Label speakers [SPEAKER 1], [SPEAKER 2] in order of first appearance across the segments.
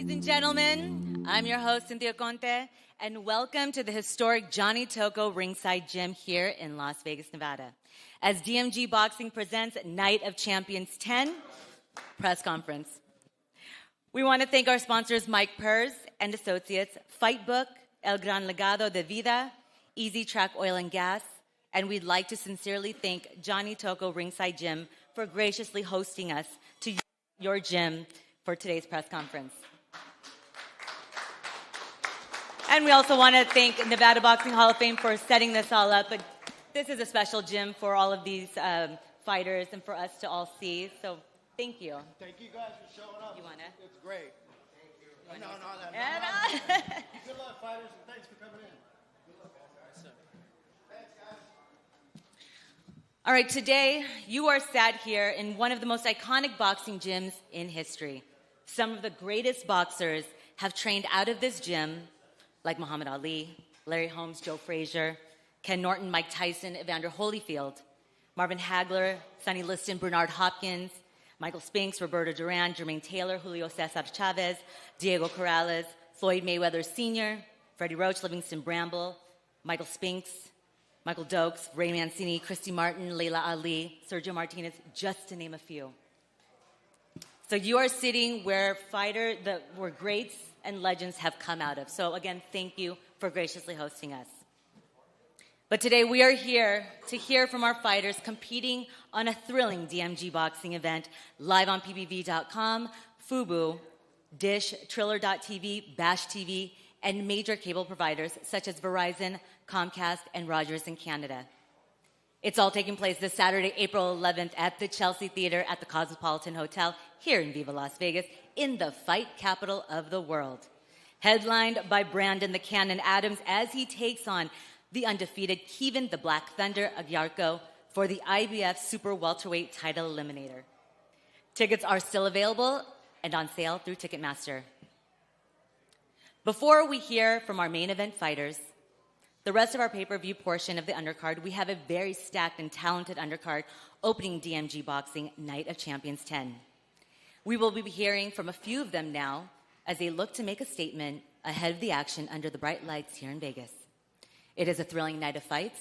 [SPEAKER 1] Ladies and gentlemen, I'm your host, Cynthia Conte, and welcome to the historic Johnny Tocco Ringside Gym here in Las Vegas, Nevada, as DMG Boxing presents Night of Champions 10 press conference. We want to thank our sponsors, Mike Purrs and Associates, Fightbook, El Gran Legado de Vida, Easy Track Oil and Gas, and we'd like to sincerely thank Johnny Tocco Ringside Gym for graciously hosting us to your gym for today's press conference. And we also want to thank Nevada Boxing Hall of Fame for setting this all up. But this is a special gym for all of these fighters and for us to all see. So thank you.
[SPEAKER 2] Thank you guys for showing up.
[SPEAKER 1] You want to?
[SPEAKER 2] It's great.
[SPEAKER 1] Thank you.
[SPEAKER 2] No. Good luck, fighters, and thanks for coming in. Good luck, guys. Thanks, guys.
[SPEAKER 1] All right, today you are sat here in one of the most iconic boxing gyms in history. Some of the greatest boxers have trained out of this gym, like Muhammad Ali, Larry Holmes, Joe Frazier, Ken Norton, Mike Tyson, Evander Holyfield, Marvin Hagler, Sonny Liston, Bernard Hopkins, Michael Spinks, Roberto Duran, Jermaine Taylor, Julio Cesar Chavez, Diego Corrales, Floyd Mayweather Sr., Freddie Roach, Livingston Bramble, Michael Spinks, Michael Dokes, Ray Mancini, Christy Martin, Layla Ali, Sergio Martinez, just to name a few. So you are sitting where where greats and legends have come out of. So again, thank you for graciously hosting us. But today we are here to hear from our fighters competing on a thrilling DMG boxing event live on PBV.com, Fubo, Dish, Triller.tv, Bash TV, and major cable providers such as Verizon, Comcast, and Rogers in Canada. It's all taking place this Saturday, April 11th at the Chelsea Theater at the Cosmopolitan Hotel here in Viva Las Vegas, in the fight capital of the world. Headlined by Brandon the Cannon Adams as he takes on the undefeated Kevin the Black Thunder Aguiarco for the IBF Super Welterweight title eliminator. Tickets are still available and on sale through Ticketmaster. Before we hear from our main event fighters, the rest of our pay-per-view portion of the undercard, we have a very stacked and talented undercard opening DMG Boxing Night of Champions 10. We will be hearing from a few of them now as they look to make a statement ahead of the action under the bright lights here in Vegas. It is a thrilling night of fights,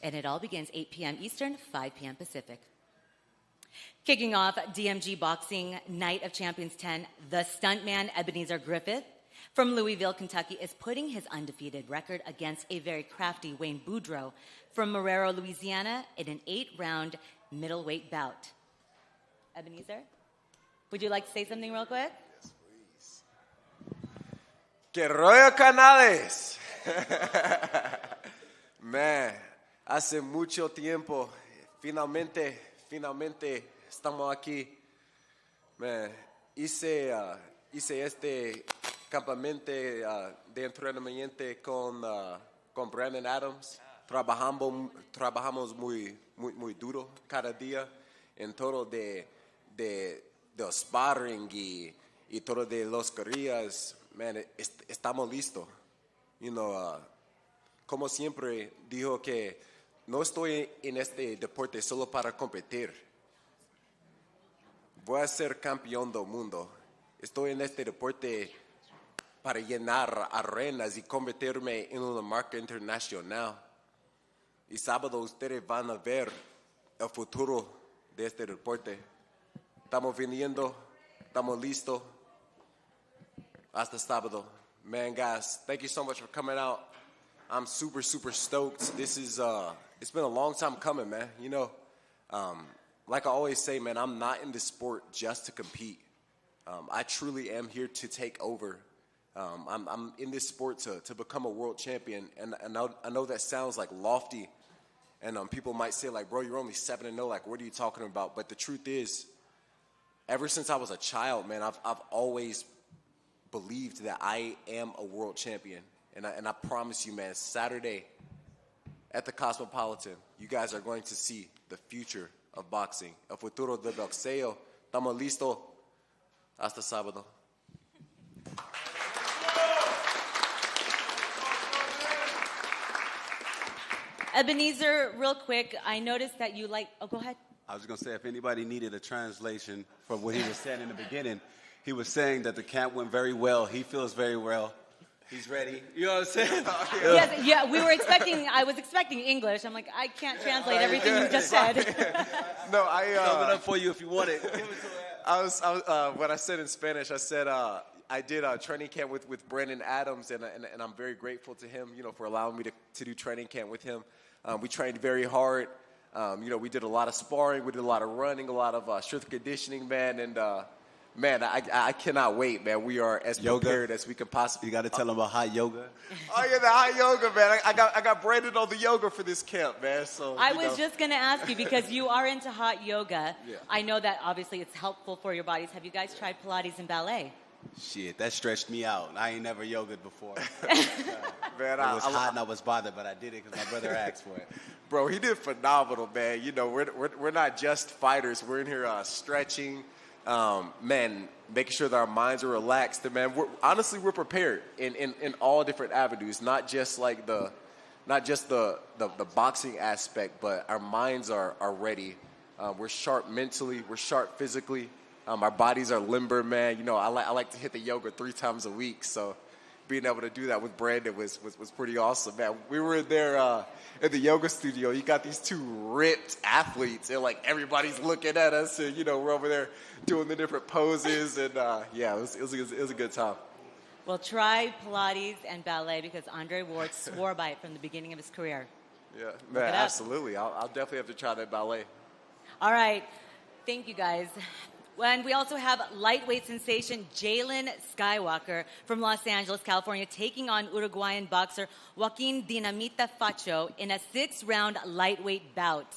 [SPEAKER 1] and it all begins 8 p.m. Eastern, 5 p.m. Pacific. Kicking off DMG Boxing Night of Champions 10, the stuntman Ebenezer Griffith from Louisville, Kentucky, is putting his undefeated record against a very crafty Wayne Boudreaux from Marrero, Louisiana, in an 8-round middleweight bout. Ebenezer, would you like to say something real quick?
[SPEAKER 3] Yes, please. Que rollo, canales. Man, hace mucho tiempo, finalmente estamos aquí. Man, hice este campamento de entrenamiento con Brandon Adams. Trabajamos muy duro cada día en todo de sparring y todo de los guerrillas. Man, estamos listos. You know, como siempre dijo que no estoy en este deporte solo para competir. Voy a ser campeón del mundo. Estoy en este deporte para llenar arenas y convertirme en una marca internacional. Y sábado ustedes van a ver el futuro de este deporte. Estamos viniendo, estamos listos. Hasta sábado. Man, guys, thank you so much for coming out. I'm super stoked. This is, it's been a long time coming, man. You know, like I always say, man, I'm not in this sport just to compete. I truly am here to take over. I'm in this sport to become a world champion, and I know that sounds like lofty, and people might say like, bro, you're only 7-0, like what are you talking about? But the truth is, ever since I was a child, man, I've always believed that I am a world champion, and I promise you, man, Saturday at the Cosmopolitan, you guys are going to see the future of boxing. El futuro del boxeo. Estamos listos. Hasta sábado.
[SPEAKER 1] Ebenezer, real quick, I noticed that you go ahead.
[SPEAKER 4] I was going to say, if anybody needed a translation from what he was saying in the beginning, he was saying that the camp went very well. He feels very well. He's ready. You know what I'm saying?
[SPEAKER 1] Yes, yeah, I was expecting English. I'm like, I can't translate everything you just said.
[SPEAKER 3] No,
[SPEAKER 4] Sum it up for you if you want it. Give it to him.
[SPEAKER 3] What I said in Spanish, I said I did a training camp with Brandon Adams, and I'm very grateful to him, for allowing me to do training camp with him. We trained very hard. We did a lot of sparring, we did a lot of running, a lot of strength conditioning, man, and man, I cannot wait, man. We are as prepared as we can possibly.
[SPEAKER 4] You got to tell him about hot yoga.
[SPEAKER 3] Oh yeah, the hot yoga, man. I got Brandon on the yoga for this camp, man. So
[SPEAKER 1] I was just going to ask you, because you are into hot yoga.
[SPEAKER 3] Yeah.
[SPEAKER 1] I know that obviously it's helpful for your bodies. Have you guys tried Pilates and ballet?
[SPEAKER 4] Shit, that stretched me out. I ain't never yogaed before.
[SPEAKER 3] Man,
[SPEAKER 4] it was hot and I was bothered, but I did it because my brother asked for it.
[SPEAKER 3] Bro, he did phenomenal, man. We're not just fighters. We're in here stretching, man, making sure that our minds are relaxed. And man, we're prepared in all different avenues, not just the boxing aspect, but our minds are ready. We're sharp mentally. We're sharp physically. Our bodies are limber, man. I like to hit the yoga 3 times a week, so being able to do that with Brandon was pretty awesome, man. We were in there at the yoga studio. You got these 2 ripped athletes, and like everybody's looking at us, and we're over there doing the different poses, and yeah, it was a good time.
[SPEAKER 1] Well, try Pilates and ballet, because Andre Ward swore by it from the beginning of his career.
[SPEAKER 3] Yeah, man, absolutely. I'll definitely have to try that ballet.
[SPEAKER 1] All right, thank you guys. And we also have lightweight sensation Jalen Skywalker from Los Angeles, California, taking on Uruguayan boxer Joaquin Dinamita Facho in a 6-round lightweight bout.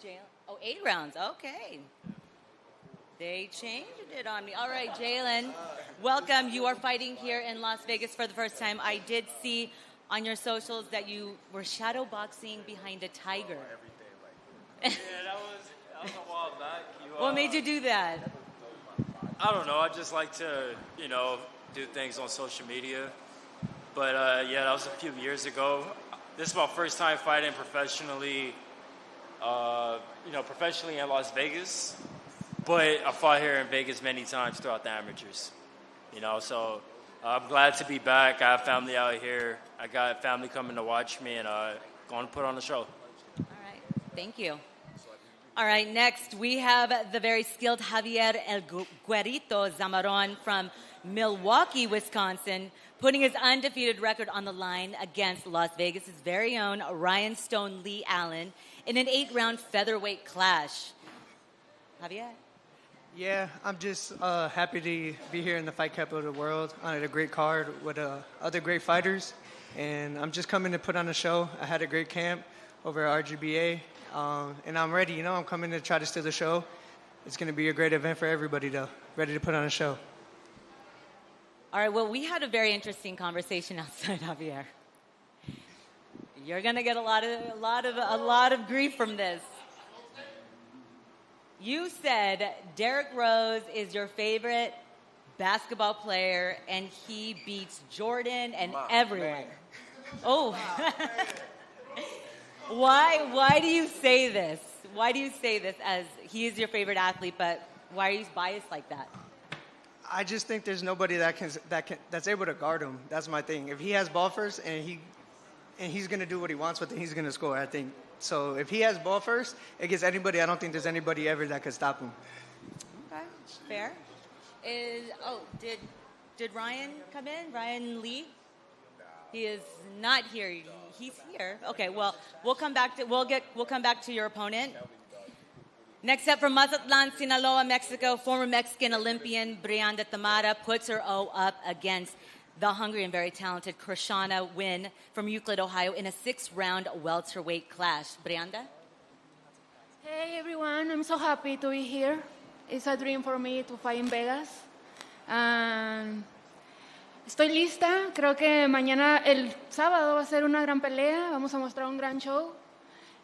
[SPEAKER 1] 8 rounds. 8 rounds. Okay. They changed it on me. All right, Jalen, welcome. You are fighting here in Las Vegas for the first time. I did see on your socials that you were shadow boxing behind a tiger.
[SPEAKER 5] Yeah, that was a while back.
[SPEAKER 1] What made you do that?
[SPEAKER 5] I don't know. I just like to, do things on social media. But, yeah, that was a few years ago. This is my first time fighting professionally, professionally in Las Vegas. But I fought here in Vegas many times throughout the amateurs, So I'm glad to be back. I have family out here. I got family coming to watch me, and going to put on the show.
[SPEAKER 1] All right. Thank you. All right, next we have the very skilled Javier El Guerrito Zamaron from Milwaukee, Wisconsin, putting his undefeated record on the line against Las Vegas' very own Ryan Stone Lee Allen in an 8-round featherweight clash. Javier?
[SPEAKER 6] Yeah, I'm just happy to be here in the fight capital of the world on a great card with other great fighters. And I'm just coming to put on a show. I had a great camp over at RGBA. And I'm ready, I'm coming to try to steal the show. It's going to be a great event for everybody, though. Ready to put on a show.
[SPEAKER 1] All right, well, we had a very interesting conversation outside, Javier. You're going to get a lot of grief from this. You said Derrick Rose is your favorite basketball player, and he beats Jordan and everyone. Man. Oh. Why do you say this? Why do you say this as he is your favorite athlete, but why are you biased like that?
[SPEAKER 6] I just think there's nobody that's able to guard him. That's my thing. If he has ball first and he's going to do what he wants with it, he's going to score, I think. So if he has ball first against anybody, I don't think there's anybody ever that could stop him.
[SPEAKER 1] Okay, fair. Did Ryan come in? Ryan Lee? He is not here. He's here. Okay, well, we'll come back to your opponent. Next up from Mazatlan, Sinaloa, Mexico, former Mexican Olympian Brianda Tamara puts her O up against the hungry and very talented Krishana Wynn from Euclid, Ohio in a 6-round welterweight clash. Brianda?
[SPEAKER 7] Hey everyone, I'm so happy to be here. It's a dream for me to fight in Vegas. Estoy lista, creo que mañana, el sábado, va a ser una gran pelea, vamos a mostrar un gran show.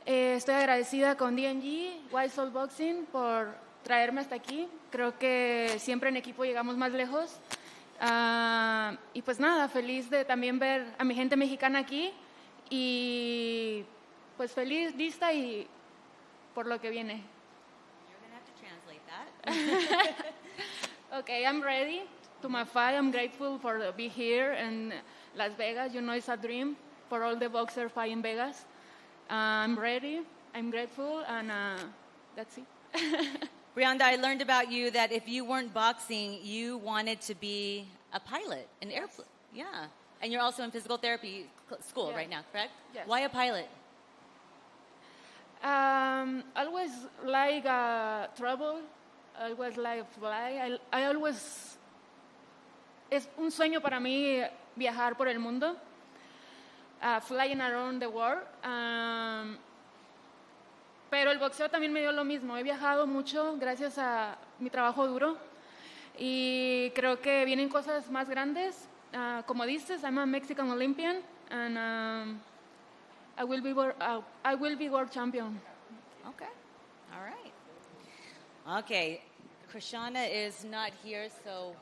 [SPEAKER 7] Estoy agradecida con DMG, Wild Soul Boxing, por traerme hasta aquí. Creo que siempre en equipo llegamos más lejos. Y pues nada, feliz de también ver a mi gente mexicana aquí. Y pues feliz, lista y por lo que viene.
[SPEAKER 1] You're going to have to translate that.
[SPEAKER 7] Okay, I'm ready to my fight. I'm grateful for be here in Las Vegas. You know, it's a dream for all the boxers fight in Vegas. I'm ready. I'm grateful, and that's it.
[SPEAKER 1] Brianda, I learned about you that if you weren't boxing, you wanted to be a pilot, an airplane. Yeah. And you're also in physical therapy school right now, correct?
[SPEAKER 7] Yes.
[SPEAKER 1] Why a pilot?
[SPEAKER 7] Always like travel. I always like fly. I always... Es un sueño para mí viajar por el mundo. Flying around the world. Pero el boxeo también me dio lo mismo. He viajado mucho gracias a mi trabajo duro. Y creo que vienen cosas más grandes. Como dices, I'm a Mexican Olympian. And I will be world champion.
[SPEAKER 1] Okay. All right. Okay. Krishana is not here, so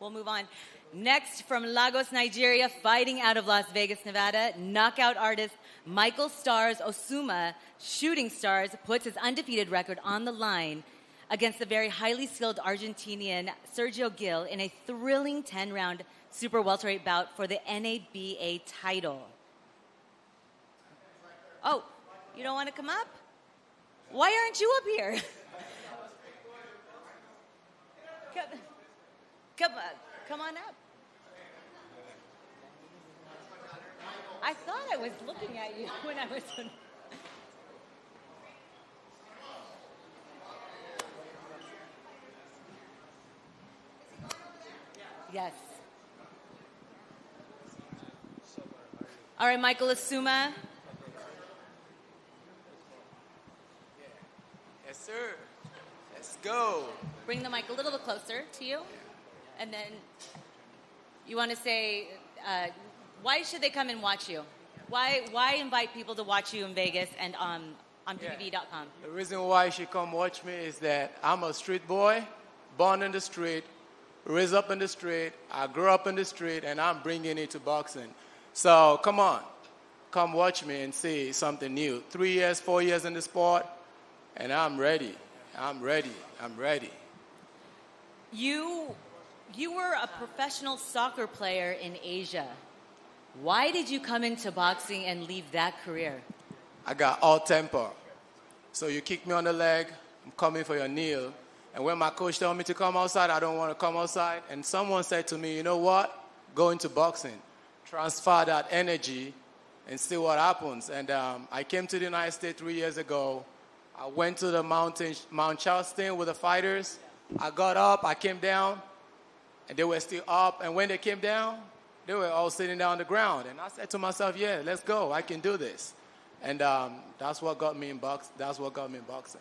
[SPEAKER 1] we'll move on. Next, from Lagos, Nigeria, fighting out of Las Vegas, Nevada, knockout artist Michael Stars Osuma, Shooting Stars, puts his undefeated record on the line against the very highly skilled Argentinian Sergio Gil in a thrilling 10-round super welterweight bout for the NABA title. Oh, you don't want to come up? Why aren't you up here? Come on up. I thought I was looking at you when I was... Yes. All right, Michael Osuma.
[SPEAKER 8] Yes, sir. Let's go.
[SPEAKER 1] Bring the mic a little bit closer to you. And then you want to say, why should they come and watch you? Why invite people to watch you in Vegas and on DBV.com?
[SPEAKER 8] The reason why you should come watch me is that I'm a street boy, born in the street, raised up in the street. I grew up in the street, and I'm bringing it to boxing. So come on. Come watch me and see something new. 3 years, 4 years in the sport, and I'm ready. I'm ready. I'm ready.
[SPEAKER 1] You were a professional soccer player in Asia. Why did you come into boxing and leave that career?
[SPEAKER 8] I got all temper. So you kick me on the leg, I'm coming for your kneel. And when my coach told me to come outside, I don't want to come outside. And someone said to me, you know what? Go into boxing. Transfer that energy and see what happens. And I came to the United States 3 years ago. I went to the Mount Charleston with the fighters. I got up, I came down, and they were still up. And when they came down, they were all sitting down on the ground. And I said to myself, yeah, let's go. I can do this. And that's what got me in boxing. That's what got me in boxing.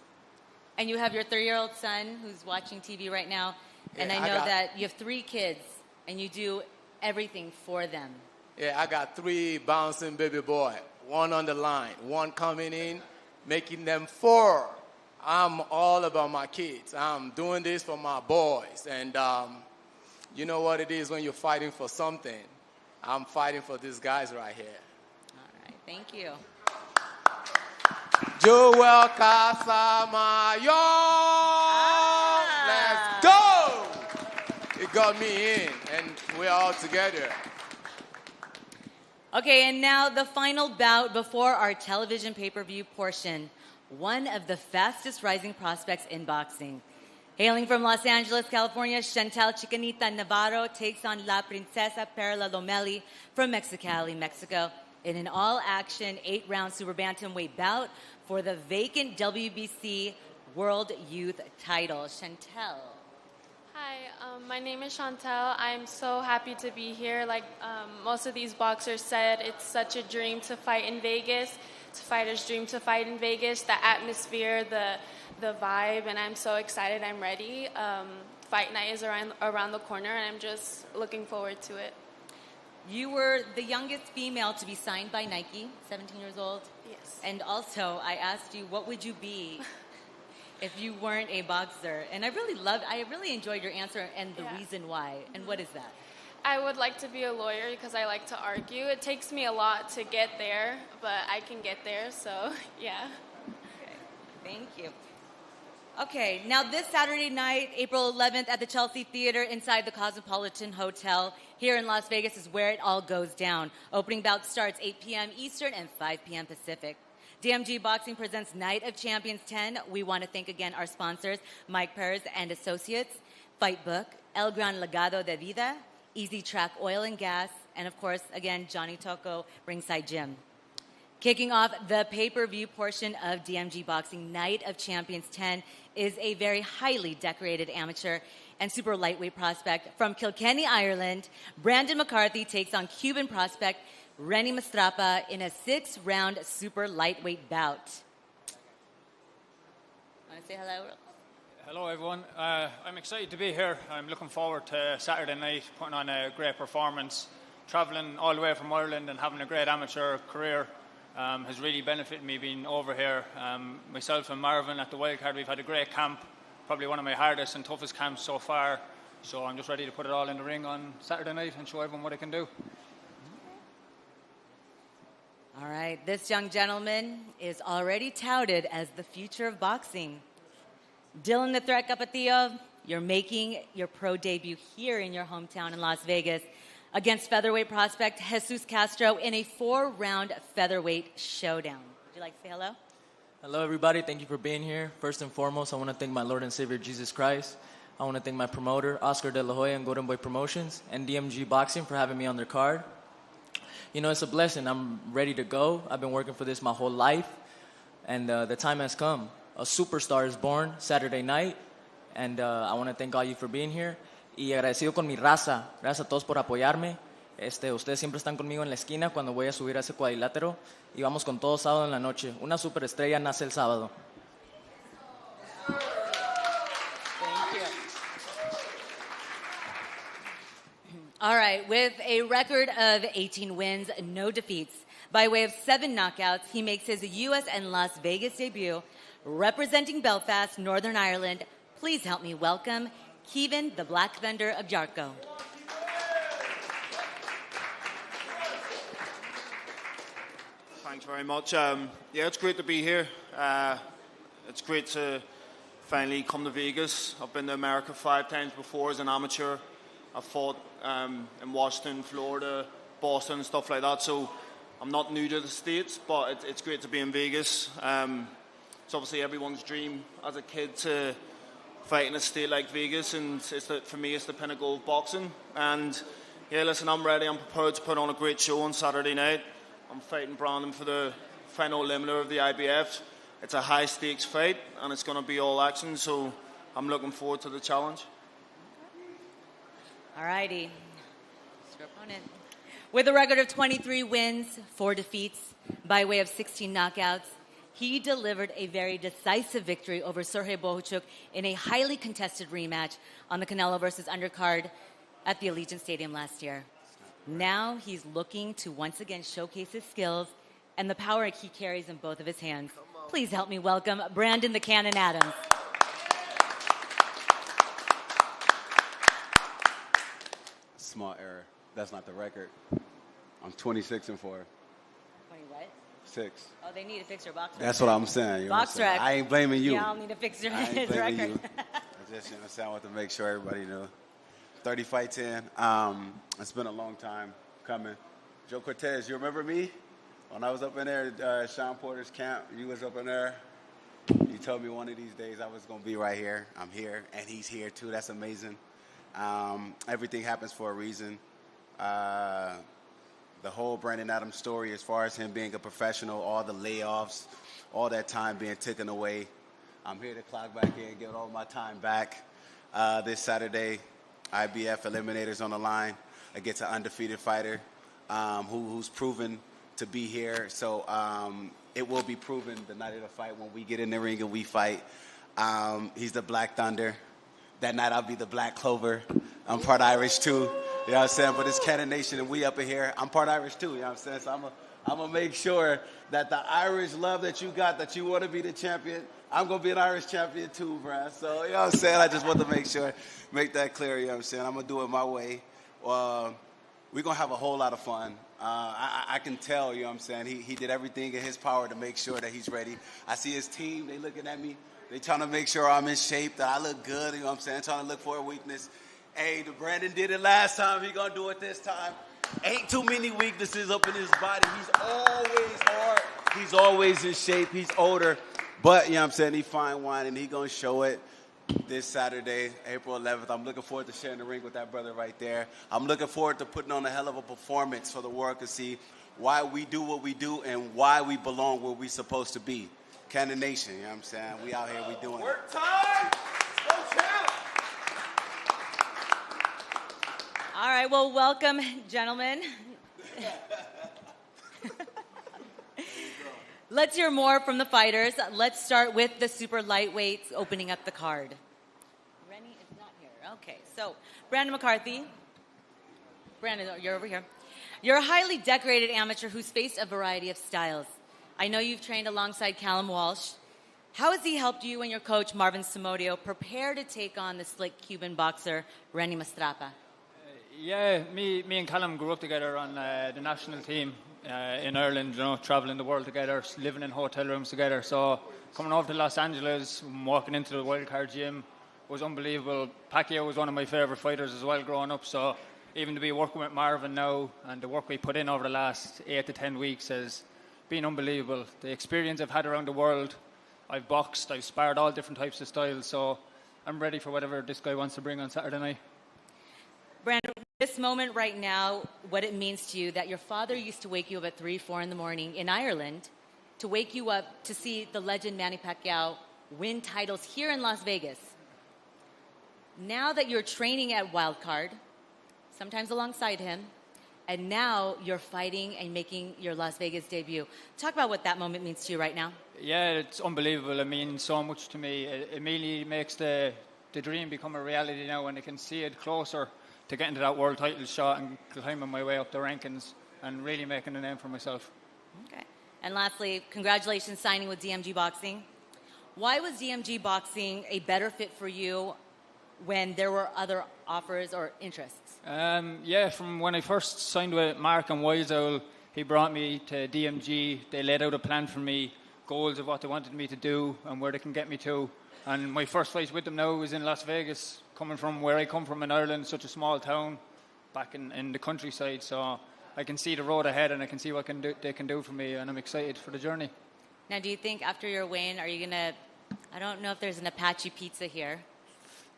[SPEAKER 1] And you have your 3-year-old son who's watching TV right now. And
[SPEAKER 8] Yeah,
[SPEAKER 1] I know that you have 3 kids, and you do everything for them.
[SPEAKER 8] Yeah, I got 3 bouncing baby boy. 1 on the line, 1 coming in, making them 4. I'm all about my kids. I'm doing this for my boys. And you know what it is when you're fighting for something. I'm fighting for these guys right here.
[SPEAKER 1] All right, thank you.
[SPEAKER 8] Joel Casamayo! Let's go! It got me in, and we're all together.
[SPEAKER 1] Okay, and now the final bout before our television pay-per-view portion. One of the fastest rising prospects in boxing. Hailing from Los Angeles, California, Chantel Chicanita Navarro takes on La Princesa Perla Lomelli from Mexicali, Mexico, in an all-action 8-round super bantamweight bout for the vacant WBC World Youth title. Chantel.
[SPEAKER 9] Hi, my name is Chantel. I'm so happy to be here. Like most of these boxers said, it's such a dream to fight in Vegas. It's a fighter's dream to fight in Vegas. The atmosphere, the vibe, and I'm so excited. I'm ready. Fight night is around the corner, and I'm just looking forward to it.
[SPEAKER 1] You were the youngest female to be signed by Nike, 17 years old.
[SPEAKER 9] Yes.
[SPEAKER 1] And also, I asked you, what would you be if you weren't a boxer? And I really enjoyed your answer and the reason why. And what is that?
[SPEAKER 9] I would like to be a lawyer because I like to argue. It takes me a lot to get there, but I can get there, so yeah.
[SPEAKER 1] Okay, thank you. Okay, now this Saturday night, April 11th, at the Chelsea Theater inside the Cosmopolitan Hotel here in Las Vegas is where it all goes down. Opening bout starts 8 p.m. Eastern and 5 p.m. Pacific. DMG Boxing presents Night of Champions 10. We want to thank again our sponsors, Mike Perez and Associates, Fight Book, El Gran Legado de Vida, Easy Track Oil and Gas, and of course, again, Johnny Tocco, Ringside Gym. Kicking off the pay-per-view portion of DMG Boxing Night of Champions 10 is a very highly decorated amateur and super lightweight prospect from Kilkenny, Ireland. Brandon McCarthy takes on Cuban prospect Renny Mastrapa in a 6-round super lightweight bout. Want to say hello?
[SPEAKER 10] Hello, everyone. I'm excited to be here. I'm looking forward to Saturday night, putting on a great performance. Travelling all the way from Ireland and having a great amateur career has really benefited me being over here. Myself and Marvin at the Wildcard, we've had a great camp, probably one of my hardest and toughest camps so far. So I'm just ready to put it all in the ring on Saturday night and show everyone what I can do.
[SPEAKER 1] All right, this young gentleman is already touted as the future of boxing. Dylan the Threat Capetillo, you're making your pro debut here in your hometown in Las Vegas against featherweight prospect Jesus Castro in a 4-round featherweight showdown. Would you like to say hello?
[SPEAKER 11] Hello, everybody. Thank you for being here. First and foremost, I want to thank my Lord and Savior, Jesus Christ. I want to thank my promoter, Oscar De La Hoya and Golden Boy Promotions, and DMG Boxing for having me on their card. You know, it's a blessing. I'm ready to go. I've been working for this my whole life, and the time has come. A superstar is born Saturday night, and I want to thank all you for being here. Y agradecido con mi raza. Gracias a todos por apoyarme. Ustedes siempre están conmigo en la esquina cuando voy a subir a ese cuadrilátero. Y vamos con todo sábado en la noche. Una superestrella nace el sábado.
[SPEAKER 1] All right, with a record of 18 wins, no defeats, by way of 7 knockouts, he makes his U.S. and Las Vegas debut. Representing Belfast, Northern Ireland, please help me welcome Kevin the Black Thunder of Jarko.
[SPEAKER 12] Thanks very much. Yeah, it's great to be here. It's great to finally come to Vegas. I've been to America 5 times before as an amateur. I've fought in Washington, Florida, Boston, stuff like that. So I'm not new to the States, but it's great to be in Vegas. It's obviously everyone's dream as a kid to fight in a state like Vegas, and for me, it's the pinnacle of boxing. And yeah, listen, I'm ready. I'm prepared to put on a great show on Saturday night. I'm fighting Brandon for the final limiter of the IBF. It's a high-stakes fight, and it's going to be all action, so I'm looking forward to the challenge.
[SPEAKER 1] All righty. Your opponent. With a record of 23 wins, 4 defeats, by way of 16 knockouts, he delivered a very decisive victory over Sergey Bohuchuk in a highly contested rematch on the Canelo versus Undercard at the Allegiant Stadium last year. Now he's looking to once again showcase his skills and the power he carries in both of his hands. Please help me welcome Brandon the Cannon Adams.
[SPEAKER 4] Small error. That's not the record. I'm 26-4.
[SPEAKER 1] 20 what?
[SPEAKER 4] 6.
[SPEAKER 1] Oh, they need to fix your box record.
[SPEAKER 4] That's what I'm saying. You know
[SPEAKER 1] Box
[SPEAKER 4] what I'm saying?
[SPEAKER 1] rec.
[SPEAKER 4] I ain't blaming you.
[SPEAKER 1] Y'all need to fix your
[SPEAKER 4] I ain't
[SPEAKER 1] his
[SPEAKER 4] blaming
[SPEAKER 1] record.
[SPEAKER 4] you. I just, you know what I'm saying? I want to make sure everybody knows. 30 fights in. It's been a long time coming. Joe Cortez, you remember me? When I was up in there at Sean Porter's camp, you was up in there. You told me one of these days I was going to be right here. I'm here, and he's here too. That's amazing. Everything happens for a reason. The whole Brandon Adams story, as far as him being a professional, all the layoffs, all that time being taken away. I'm here to clock back in, get all my time back. This Saturday, IBF Eliminators on the line against an undefeated fighter who's proven to be here. So it will be proven the night of the fight when we get in the ring and we fight. He's the Black Thunder. That night I'll be the Black Clover. I'm part Irish too. You know what I'm saying? But it's Cannon Nation and we up in here. I'm part Irish too. You know what I'm saying? So I'm going to make sure that the Irish love that you got, that you want to be the champion, I'm going to be an Irish champion too, bruh. So, you know what I'm saying? I just want to make that clear. You know what I'm saying? I'm going to do it my way. We're going to have a whole lot of fun. I can tell, you know what I'm saying? He did everything in his power to make sure that he's ready. I see his team. They looking at me. They trying to make sure I'm in shape, that I look good, you know what I'm saying? Trying to look for a weakness. Hey, the Brandon did it last time. He gonna do it this time. Ain't too many weaknesses up in his body. He's always hard. He's always in shape. He's older. But, you know what I'm saying, he fine wine, and he gonna show it this Saturday, April 11th. I'm looking forward to sharing the ring with that brother right there. I'm looking forward to putting on a hell of a performance for the world to see why we do what we do and why we belong where we supposed to be. Cannon Nation, you know what I'm saying? We out here, we doing it.
[SPEAKER 2] Work time! Go champ!
[SPEAKER 1] All right, well, welcome, gentlemen. Let's hear more from the fighters. Let's start with the super lightweights opening up the card. Rennie is not here. Okay, so Brandon McCarthy. Brandon, you're over here. You're a highly decorated amateur who's faced a variety of styles. I know you've trained alongside Callum Walsh. How has he helped you and your coach, Marvin Samodio, prepare to take on the slick Cuban boxer, Rennie Mastrapa?
[SPEAKER 10] Yeah, me and Callum grew up together on the national team in Ireland, you know, traveling the world together, living in hotel rooms together. So coming over to Los Angeles, walking into the Wildcard gym was unbelievable. Pacquiao was one of my favourite fighters as well growing up. So even to be working with Marvin now and the work we put in over the last 8 to 10 weeks has been unbelievable. The experience I've had around the world, I've boxed, I've sparred all different types of styles. So I'm ready for whatever this guy wants to bring on Saturday night.
[SPEAKER 1] Brandon, this moment right now, what it means to you that your father used to wake you up at 3, 4 in the morning in Ireland to wake you up to see the legend Manny Pacquiao win titles here in Las Vegas. Now that you're training at Wildcard, sometimes alongside him, and now you're fighting and making your Las Vegas debut. Talk about what that moment means to you right now.
[SPEAKER 10] Yeah, it's unbelievable. It means so much to me. It immediately makes the dream become a reality now, and I can see it closer to getting to that world title shot and climbing my way up the rankings and really making a name for myself.
[SPEAKER 1] Okay. And lastly, congratulations signing with DMG Boxing. Why was DMG Boxing a better fit for you when there were other offers or interests?
[SPEAKER 10] Yeah, from when I first signed with Mark and Wiseowl, he brought me to DMG. They laid out a plan for me, goals of what they wanted me to do and where they can get me to. And my first fight with them now was in Las Vegas, coming from where I come from in Ireland, such a small town, back in the countryside. So I can see the road ahead and I can see what they can do for me, and I'm excited for the journey.
[SPEAKER 1] Now, do you think after your win, are you going to, I don't know if there's an Apache pizza here.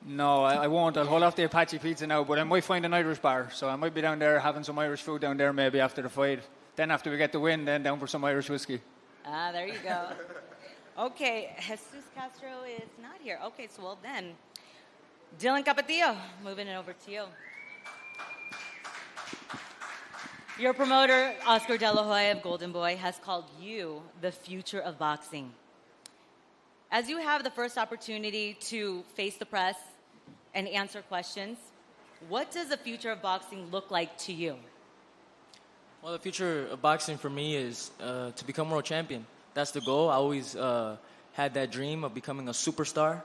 [SPEAKER 10] No, I won't. I'll hold off the Apache pizza now, but I might find an Irish bar. So I might be down there having some Irish food down there maybe after the fight. Then after we get the win, then down for some Irish whiskey.
[SPEAKER 1] Ah, there you go. Okay, Jesus Castro is not here. Okay, so well then, Dylan Capetillo, moving it over to you. Your promoter, Oscar De La Hoya of Golden Boy, has called you the future of boxing. As you have the first opportunity to face the press and answer questions, what does the future of boxing look like to you?
[SPEAKER 11] Well, the future of boxing for me is to become world champion. That's the goal. I always had that dream of becoming a superstar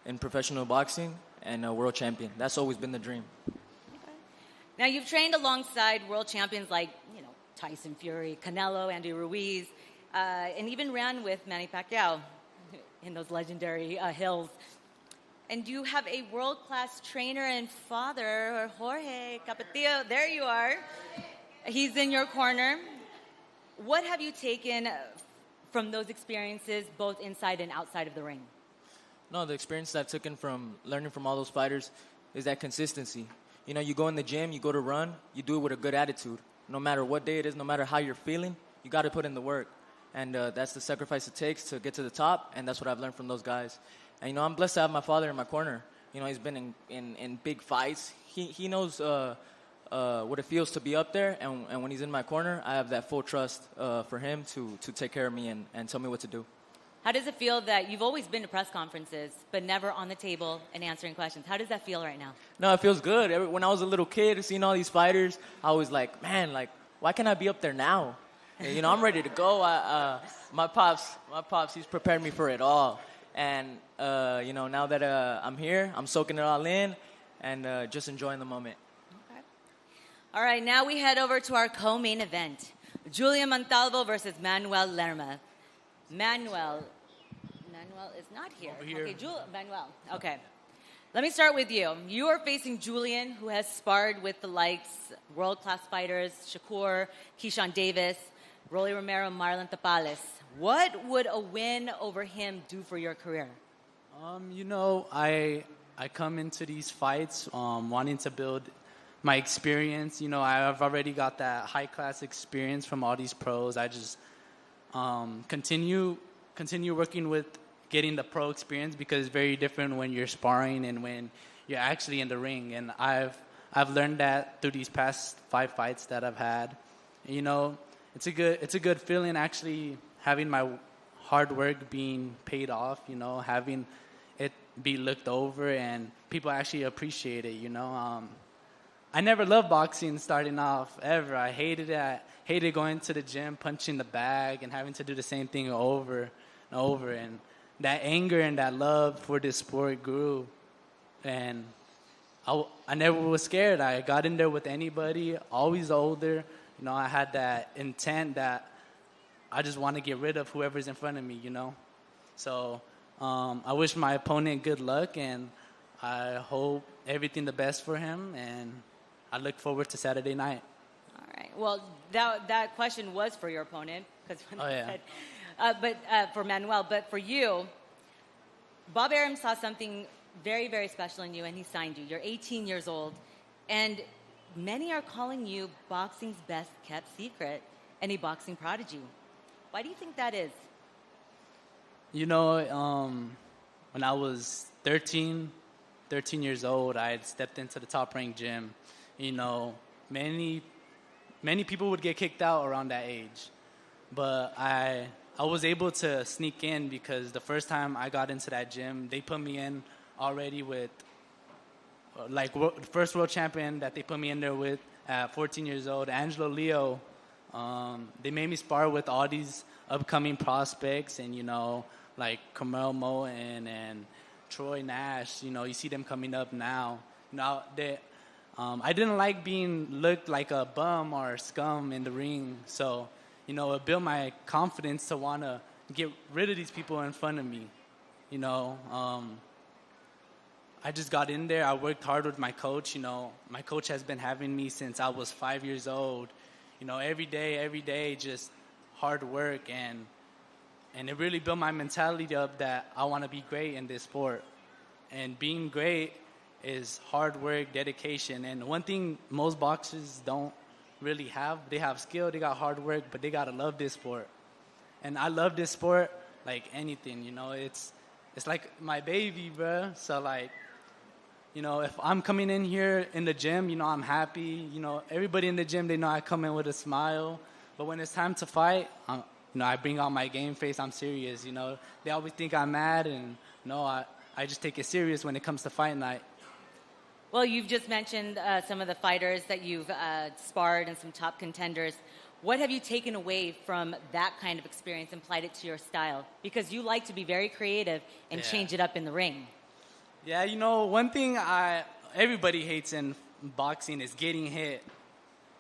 [SPEAKER 11] in professional boxing and a world champion. That's always been the dream.
[SPEAKER 1] Okay. Now, you've trained alongside world champions like, Tyson Fury, Canelo, Andy Ruiz, and even ran with Manny Pacquiao in those legendary hills. And you have a world-class trainer and father, Jorge Capetillo. There you are. He's in your corner. What have you taken from those experiences, both inside and outside of the ring?
[SPEAKER 11] No, the experience I've taken from learning from all those fighters is that consistency. You go in the gym, you go to run, you do it with a good attitude. No matter what day it is, no matter how you're feeling, you got to put in the work. And that's the sacrifice it takes to get to the top, and that's what I've learned from those guys. And, I'm blessed to have my father in my corner. He's been in big fights. He knows what it feels to be up there, and when he's in my corner, I have that full trust for him to take care of me and tell me what to do.
[SPEAKER 1] How does it feel that you've always been to press conferences, but never on the table and answering questions? How does that feel right now?
[SPEAKER 11] No, it feels good. When I was a little kid, seeing all these fighters, I was like, man, why can't I be up there now? And, I'm ready to go. My pops, he's prepared me for it all. And, now that I'm here, I'm soaking it all in and just enjoying the moment.
[SPEAKER 1] Okay. All right, now we head over to our co-main event, Julian Montalvo versus Manuel Lerma. Manuel, Manuel is not here.
[SPEAKER 13] Over here.
[SPEAKER 1] Okay, Manuel. Okay. Let me start with you. You are facing Julian, who has sparred with the likes world-class fighters Shakur, Keyshawn Davis, Rolly Romero, Marlon Tapales. What would a win over him do for your career?
[SPEAKER 13] You know, I come into these fights wanting to build my experience. You know, I've already got that high-class experience from all these pros. I just continue working with getting the pro experience, because it's very different when you're sparring and when you're actually in the ring. And I've learned that through these past 5 fights that I've had. You know, it's a good feeling actually having my hard work being paid off. You know, having it be looked over and people actually appreciate it. You know, I never loved boxing starting off ever. I hated it. I hated going to the gym, punching the bag, and having to do the same thing over and over. And that anger and that love for this sport grew, and I never was scared. I got in there with anybody, always older. You know, I had that intent that I just want to get rid of whoever's in front of me, you know. So I wish my opponent good luck, and I hope everything the best for him, and I look forward to Saturday night.
[SPEAKER 1] All right. Well, that question was for your opponent, because for Manuel, but for you, Bob Arum saw something very, very special in you, and he signed you. You're 18 years old, and many are calling you boxing's best-kept secret and a boxing prodigy. Why do you think that is?
[SPEAKER 13] You know, when I was 13 years old, I had stepped into the top-ranked gym. You know, many people would get kicked out around that age, but I was able to sneak in, because the first time I got into that gym, they put me in already with, the first world champion that they put me in there with at 14 years old, Angelo Leo. They made me spar with all these upcoming prospects, and, you know, like Carmel Moen and Troy Nash. You know, you see them coming up now. Now, I didn't like being looked like a bum or a scum in the ring, so, you know, it built my confidence to want to get rid of these people in front of me. You know, I just got in there. I worked hard with my coach. You know, my coach has been having me since I was 5 years old. You know, every day, just hard work. And it really built my mentality up that I want to be great in this sport. And being great is hard work, dedication. And one thing most boxers don't really have, they have skill, they got hard work, but they got to love this sport. And I love this sport like anything, you know. It's like my baby, bro. So, like, you know, if I'm coming in here in the gym, you know, I'm happy. You know, everybody in the gym, they know I come in with a smile. But when it's time to fight, you know, I bring out my game face. I'm serious, you know. They always think I'm mad, and no, I just take it serious when it comes to fight night.
[SPEAKER 1] Well, you've just mentioned some of the fighters that you've sparred and some top contenders. What have you taken away from that kind of experience and applied it to your style? Because you like to be very creative and change it up in the ring.
[SPEAKER 13] Yeah, you know, one thing everybody hates in boxing is getting hit.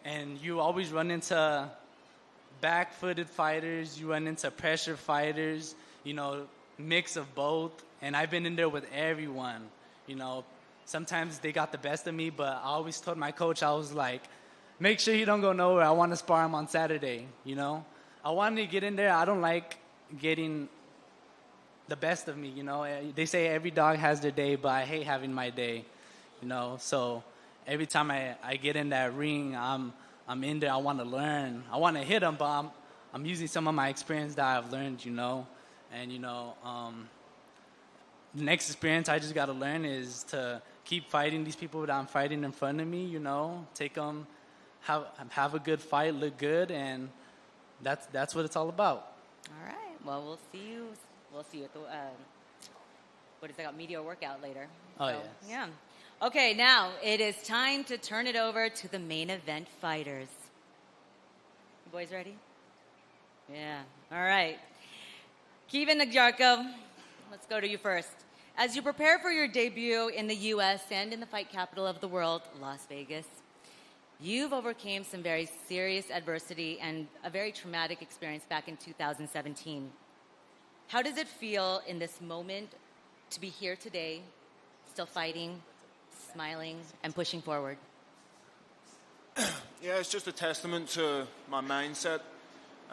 [SPEAKER 13] And you always run into back-footed fighters, you run into pressure fighters, you know, mix of both. And I've been in there with everyone, you know. Sometimes they got the best of me, but I always told my coach, I was like, make sure you don't go nowhere. I want to spar him on Saturday, you know. I wanted to get in there. I don't like getting the best of me, you know. They say every dog has their day, but I hate having my day, you know. So every time I get in that ring, I'm in there. I want to learn. I want to hit them, but I'm using some of my experience that I've learned, you know. And, you know, the next experience I just got to learn is to keep fighting these people that I'm fighting in front of me, you know. Take them, have a good fight, look good, and that's what it's all about.
[SPEAKER 1] All right. Well, we'll see you at the what is that called? Media workout later.
[SPEAKER 13] Oh,
[SPEAKER 1] so,
[SPEAKER 13] yes.
[SPEAKER 1] Yeah. Okay, now it is time to turn it over to the main event fighters. You boys ready? Yeah. All right. Kevin Nagyarko, let's go to you first. As you prepare for your debut in the U.S. and in the fight capital of the world, Las Vegas, you've overcame some very serious adversity and a very traumatic experience back in 2017. How does it feel in this moment to be here today, still fighting, smiling, and pushing forward?
[SPEAKER 12] Yeah, it's just a testament to my mindset.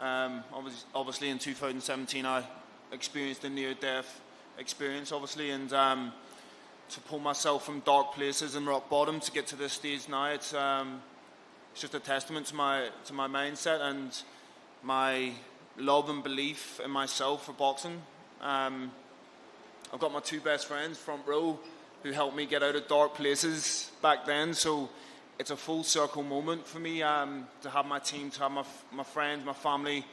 [SPEAKER 12] Obviously, in 2017, I experienced a near-death experience, obviously, and to pull myself from dark places and rock bottom to get to this stage now, it's just a testament to my mindset and my love and belief in myself for boxing. I've got my two best friends, front row, who helped me get out of dark places back then, so it's a full circle moment for me to have my team, to have my friends, my family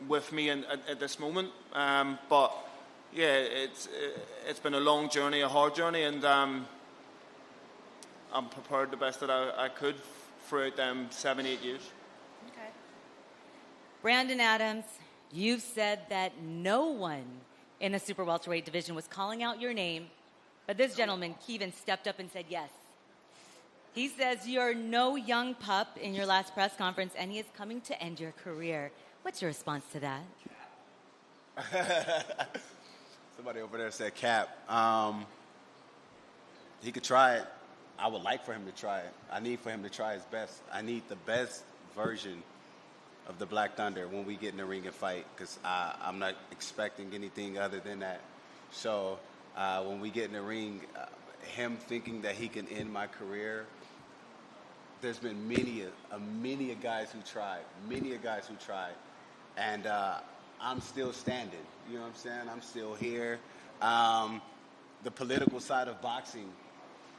[SPEAKER 12] with me at this moment. But yeah, it's been a long journey, a hard journey, and I'm prepared the best that I could throughout them 7-8 years.
[SPEAKER 1] Okay. Brandon Adams, you've said that no one in the super welterweight division was calling out your name, but this gentleman, Kevin, stepped up and said yes. He says you're no young pup in your last press conference, and he is coming to end your career. What's your response to that?
[SPEAKER 4] Somebody over there said cap. He could try it. I would like for him to try it. I need for him to try his best. I need the best version of the Black Thunder when we get in the ring and fight, because I'm not expecting anything other than that. So when we get in the ring, him thinking that he can end my career, there's been many guys who tried, and I'm still standing. You know what I'm saying? I'm still here. The political side of boxing,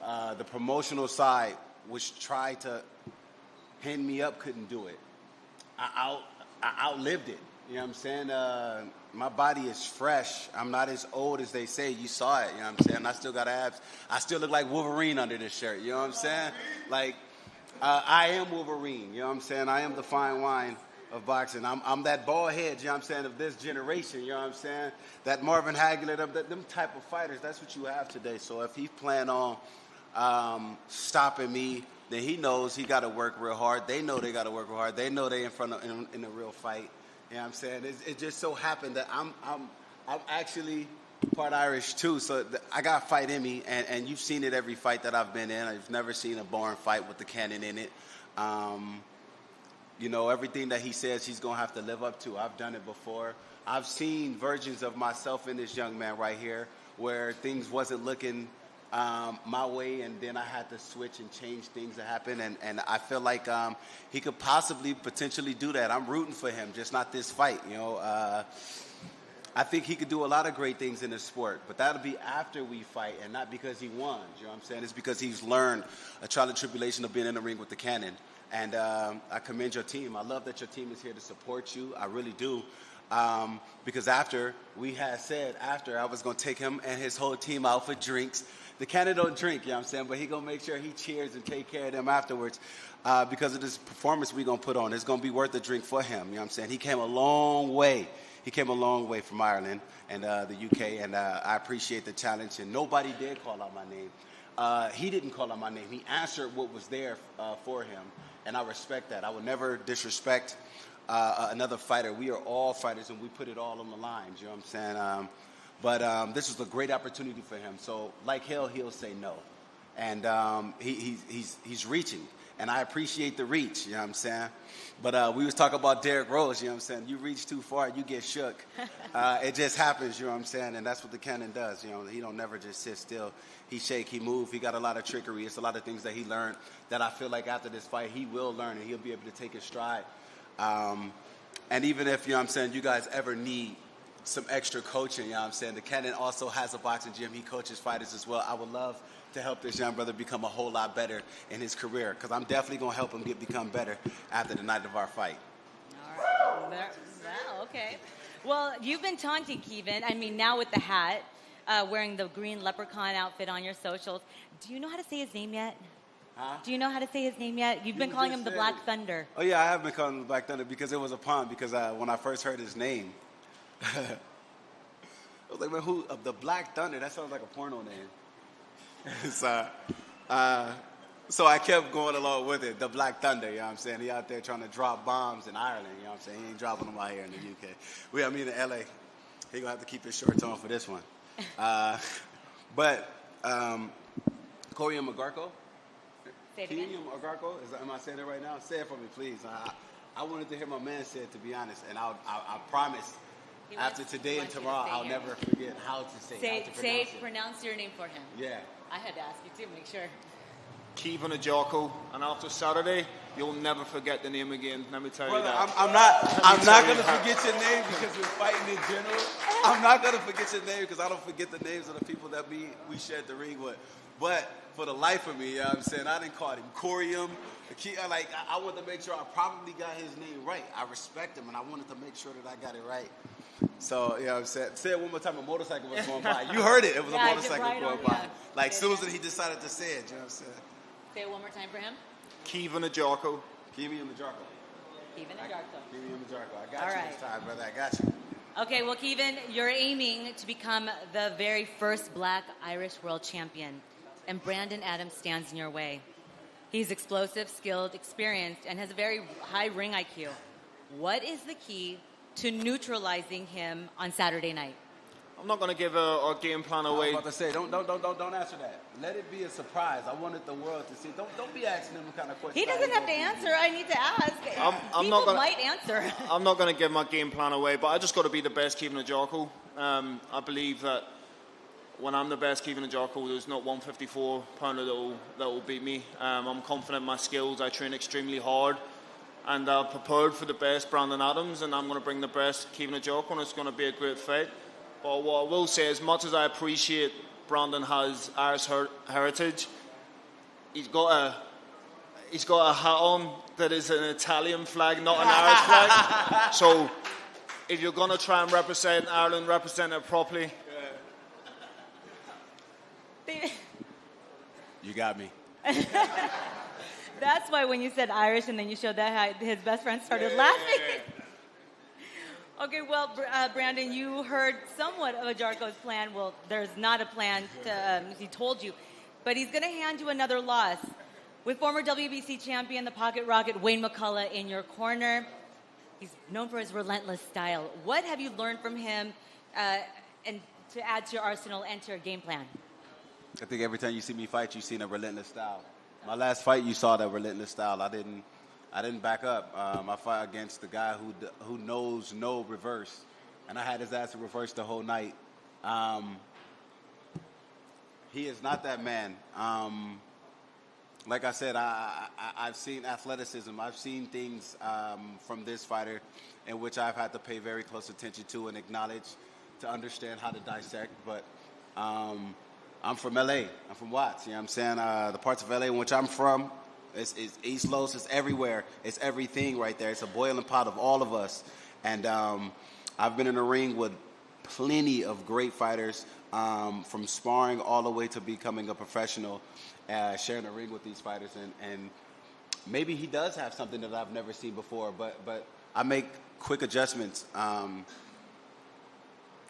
[SPEAKER 4] the promotional side, which tried to hand me up, couldn't do it. I outlived it. You know what I'm saying? My body is fresh. I'm not as old as they say. You saw it. You know what I'm saying? I still got abs. I still look like Wolverine under this shirt. You know what I'm saying? Like, I am Wolverine. You know what I'm saying? I am the fine wine of boxing. I'm that bald head, you know what I'm saying, of this generation. You know what I'm saying? That Marvin Hagler, them type of fighters, that's what you have today. So if he plan on stopping me, then he knows he got to work real hard. They know they got to work real hard. They know they in a real fight. You know what I'm saying? It just so happened that I'm actually part Irish too, so I got fight in me, and you've seen it every fight that I've been in. I've never seen a boring fight with the cannon in it. You know, everything that he says he's going to have to live up to, I've done it before. I've seen versions of myself in this young man right here where things wasn't looking my way, and then I had to switch and change things that happened, and I feel like he could potentially do that. I'm rooting for him, just not this fight, you know. I think he could do a lot of great things in this sport, but that'll be after we fight, and not because he won, you know what I'm saying? It's because he's learned a trial and tribulation of being in the ring with the cannon. And I commend your team. I love that your team is here to support you. I really do. Because after I was going to take him and his whole team out for drinks. The cannon don't drink, you know what I'm saying? But he going to make sure he cheers and take care of them afterwards because of this performance we going to put on. It's going to be worth a drink for him, you know what I'm saying? He came a long way. He came a long way from Ireland and the UK, and I appreciate the challenge. And nobody did call out my name. He didn't call out my name. He answered what was there for him, and I respect that. I would never disrespect another fighter. We are all fighters, and we put it all on the lines, you know what I'm saying? But this was a great opportunity for him. So, like he'll say no. And he's reaching, and I appreciate the reach, you know what I'm saying? But we was talking about Derrick Rose, you know what I'm saying? You reach too far, you get shook. It just happens, you know what I'm saying? And that's what the cannon does, you know? He don't never just sit still. He shake, he move, he got a lot of trickery. It's a lot of things that he learned that I feel like after this fight he will learn, and he'll be able to take his stride. And even if, you know what I'm saying, you guys ever need some extra coaching, you know what I'm saying, the cannon also has a boxing gym. He coaches fighters as well. I would love to help this young brother become a whole lot better in his career, because I'm definitely going to help him become better after the night of our fight.
[SPEAKER 1] All right. Wow, okay. Well, you've been taunting Kevin, I mean, now with the hat, wearing the green leprechaun outfit on your socials. Do you know how to say his name yet?
[SPEAKER 4] Huh?
[SPEAKER 1] Do you know how to say his name yet? You've been calling him the Black Thunder.
[SPEAKER 4] Oh, yeah, I have been calling him the Black Thunder because it was a pun, because when I first heard his name, I was like, man, who? The Black Thunder? That sounds like a porno name. So, So I kept going along with it. The Black Thunder, you know what I'm saying? He out there trying to drop bombs in Ireland, you know what I'm saying? He ain't dropping them out here in the UK. I mean in LA. He gonna have to keep his shorts on for this one. But Corium McGarko?
[SPEAKER 1] Say it again.
[SPEAKER 4] Corium McGarko? Am I saying it right now? Say it for me, please. I wanted to hear my man say it, to be honest, and I promise after today and tomorrow, I'll never forget how to say it.
[SPEAKER 1] Pronounce your name for him.
[SPEAKER 4] Yeah.
[SPEAKER 1] I had to ask you too, make sure.
[SPEAKER 12] Kevin Ajako, and after Saturday, you'll never forget the name again. Let me tell you
[SPEAKER 4] Brother,
[SPEAKER 12] that.
[SPEAKER 4] I'm not gonna forget your name because we're fighting in general. I'm not gonna forget your name because I don't forget the names of the people that we shared the ring with. But for the life of me, you know what I'm saying, I didn't call him Corium. I wanted to make sure I probably got his name right. I respect him, and I wanted to make sure that I got it right. So, you know what I'm saying? Say it one more time, a motorcycle was going by. You heard it. It was a motorcycle going by. Like, as soon as he decided to say it, you know what I'm saying?
[SPEAKER 1] Say it one more time for him.
[SPEAKER 12] Kevin Ajako.
[SPEAKER 4] Kevin Ajako.
[SPEAKER 1] Kevin Ajako.
[SPEAKER 4] Kevin Ajako. I got you this time, brother. I got you.
[SPEAKER 1] Okay, well, Kevin, you're aiming to become the very first Black Irish world champion, and Brandon Adams stands in your way. He's explosive, skilled, experienced, and has a very high ring IQ. What is the key to neutralizing him on Saturday night?
[SPEAKER 12] I'm not going to give our game plan away.
[SPEAKER 4] I was about to say, don't answer that. Let it be a surprise. I wanted the world to see. Don't be asking him kind of questions.
[SPEAKER 1] He doesn't have to answer. I need to ask. People might answer.
[SPEAKER 12] I'm not going to give my game plan away, but I just got to be the best Kevin Ajako. I believe that when I'm the best Kevin Ajako, there's not 154-pounder that will beat me. I'm confident in my skills. I train extremely hard. And I've prepared for the best Brandon Adams, and I'm going to bring the best Kevin Ajako, and it's going to be a great fight. But what I will say, as much as I appreciate Brandon has Irish heritage, he's got a hat on that is an Italian flag, not an Irish flag. So if you're going to try and represent Ireland, represent it properly.
[SPEAKER 4] You got me.
[SPEAKER 1] That's why when you said Irish and then you showed that, his best friend started laughing. Okay, well, Brandon, you heard somewhat of Ajarko's plan. Well, there's not a plan, he told you. But he's going to hand you another loss. With former WBC champion, the Pocket Rocket, Wayne McCullough, in your corner. He's known for his relentless style. What have you learned from him and to add to your arsenal and to your game plan?
[SPEAKER 4] I think every time you see me fight, you've seen a relentless style. My last fight, you saw that relentless style. I didn't back up. I fought against the guy who knows no reverse, and I had his ass in reverse the whole night. He is not that man. Like I said, I've seen athleticism. I've seen things from this fighter in which I've had to pay very close attention to and acknowledge to understand how to dissect. But I'm from LA. I'm from Watts. You know what I'm saying? The parts of LA in which I'm from, it's East Los. It's everywhere. It's everything right there. It's a boiling pot of all of us. And I've been in the ring with plenty of great fighters, from sparring all the way to becoming a professional, sharing a ring with these fighters. And maybe he does have something that I've never seen before, but I make quick adjustments.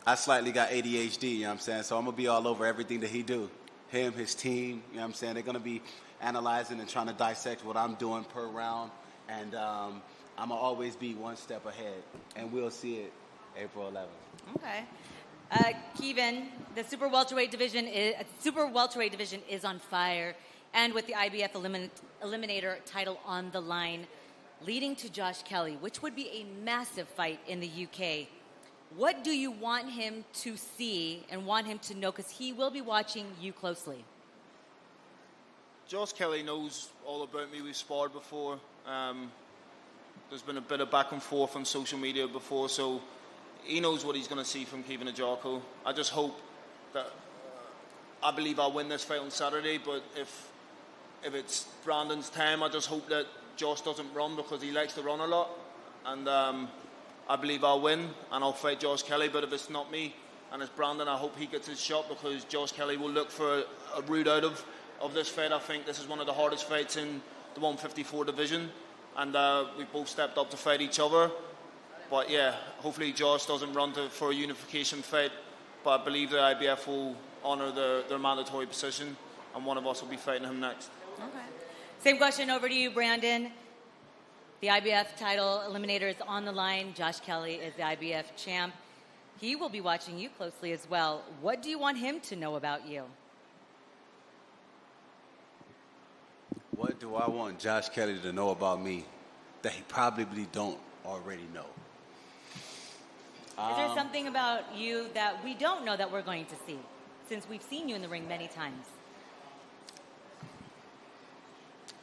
[SPEAKER 4] I slightly got ADHD, you know what I'm saying? So I'm going to be all over everything that he do. Him, his team, you know what I'm saying? They're going to be analyzing and trying to dissect what I'm doing per round. And I'm going to always be one step ahead. And we'll see it April 11th.
[SPEAKER 1] Okay. Kevin, the super welterweight division is on fire. And with the IBF Eliminator title on the line, leading to Josh Kelly, which would be a massive fight in the UK. What do you want him to see and want him to know? Because he will be watching you closely.
[SPEAKER 12] Josh Kelly knows all about me. We've sparred before. There's been a bit of back and forth on social media before, so he knows what he's going to see from Kevin Ajako. I just hope that I believe I'll win this fight on Saturday, but if it's Brandon's time, I just hope that Josh doesn't run because he likes to run a lot. And I believe I'll win and I'll fight Josh Kelly, but if it's not me and it's Brandon, I hope he gets his shot because Josh Kelly will look for a route out of this fight. I think this is one of the hardest fights in the 154 division, and we both stepped up to fight each other. But yeah, hopefully Josh doesn't run for a unification fight, but I believe the IBF will honour their mandatory position and one of us will be fighting him next.
[SPEAKER 1] Okay. Same question over to you, Brandon. The IBF title eliminator is on the line. Josh Kelly is the IBF champ. He will be watching you closely as well. What do you want him to know about you?
[SPEAKER 4] What do I want Josh Kelly to know about me that he probably don't already know?
[SPEAKER 1] Is there something about you that we don't know that we're going to see, since we've seen you in the ring many times?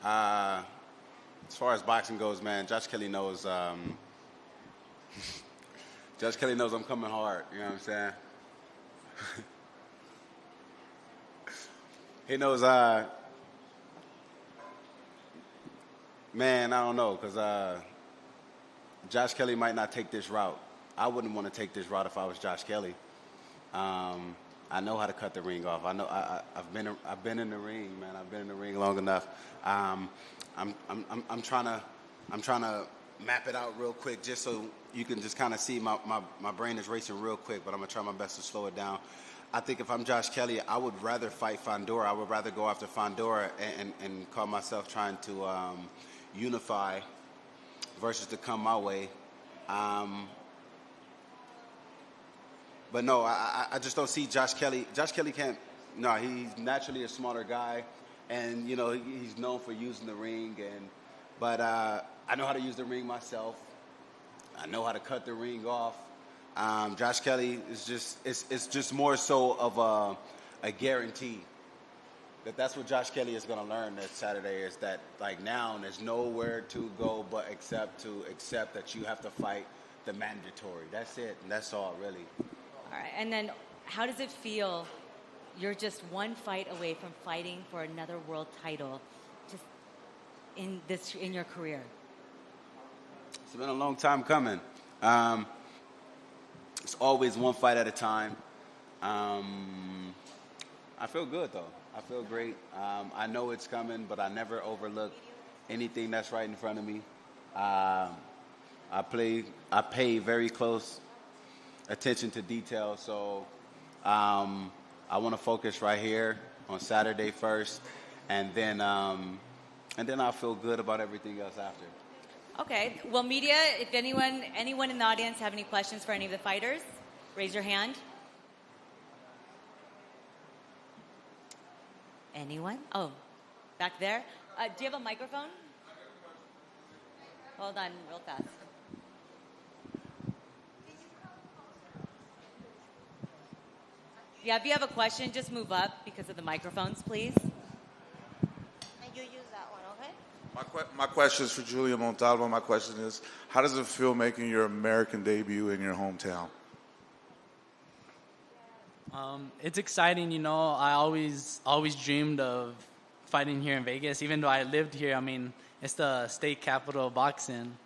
[SPEAKER 4] As far as boxing goes, man, Josh Kelly knows. Josh Kelly knows I'm coming hard. You know what I'm saying? He knows. Man, I don't know, because Josh Kelly might not take this route. I wouldn't want to take this route if I was Josh Kelly. I know how to cut the ring off. I know I've been in the ring, man. I've been in the ring long enough. I'm trying to map it out real quick just so you can just kind of see my brain is racing real quick, but I'm gonna try my best to slow it down. I think if I'm Josh Kelly, I would rather fight Fondora. I would rather go after Fondora and call myself trying to unify versus to come my way. But no, I just don't see Josh Kelly. Josh Kelly can't. No, he's naturally a smarter guy, and you know he's known for using the ring. But I know how to use the ring myself. I know how to cut the ring off. Josh Kelly is it's just more so of a guarantee. That's what Josh Kelly is going to learn this Saturday, is that like now there's nowhere to go but except to accept that you have to fight the mandatory. That's it, and that's all really.
[SPEAKER 1] All right, and then how does it feel? You're just one fight away from fighting for another world title, just in your career.
[SPEAKER 4] It's been a long time coming. It's always one fight at a time. I feel good though. I feel great. I know it's coming, but I never overlook anything that's right in front of me. I pay very close attention to detail, so I want to focus right here on Saturday first, and then I'll feel good about everything else after.
[SPEAKER 1] Okay. Well, media, if anyone in the audience have any questions for any of the fighters, raise your hand. Anyone? Oh, back there. Do you have a microphone? Hold on real fast. Yeah, if you have a question, just move up because of the microphones, please.
[SPEAKER 14] And you use that one, okay?
[SPEAKER 15] My question is for Julia Montalvo. My question is, how does it feel making your American debut in your hometown?
[SPEAKER 13] It's exciting, you know. I always dreamed of fighting here in Vegas, even though I lived here. I mean, it's the state capital of boxing,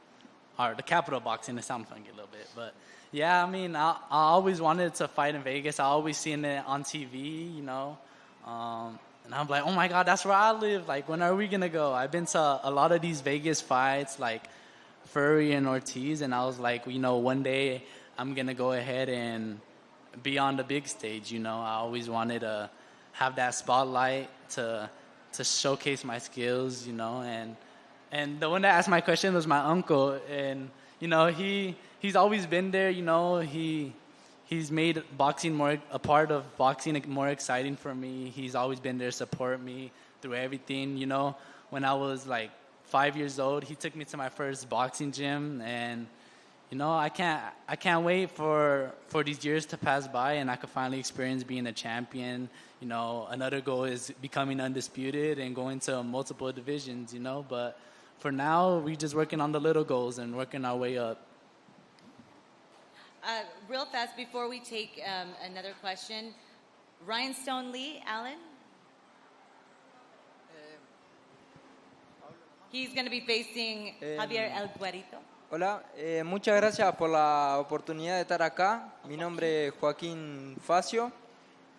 [SPEAKER 13] or the capital of boxing. It sounds funky a little bit, but yeah, I mean, I always wanted to fight in Vegas. I always seen it on TV, you know. And I'm like, oh my God, that's where I live. Like, when are we gonna go? I've been to a lot of these Vegas fights, like Furry and Ortiz, and I was like, you know, one day I'm gonna go ahead and be on the big stage, you know. I always wanted to have that spotlight to showcase my skills, you know. And the one that asked my question was my uncle, and you know, he's always been there, you know. He's made boxing a part of boxing more exciting for me. He's always been there to support me through everything, you know. When I was like 5 years old, he took me to my first boxing gym, and you know, I can't wait for these years to pass by and I could finally experience being a champion. You know, another goal is becoming undisputed and going to multiple divisions, you know. But for now, we're just working on the little goals and working our way up.
[SPEAKER 1] Real fast, before we take another question, Ryan Stone Lee, Alan? He's going to be facing Javier El Guerrito.
[SPEAKER 16] Hola, muchas gracias por la oportunidad de estar acá. Mi nombre es Joaquín Facio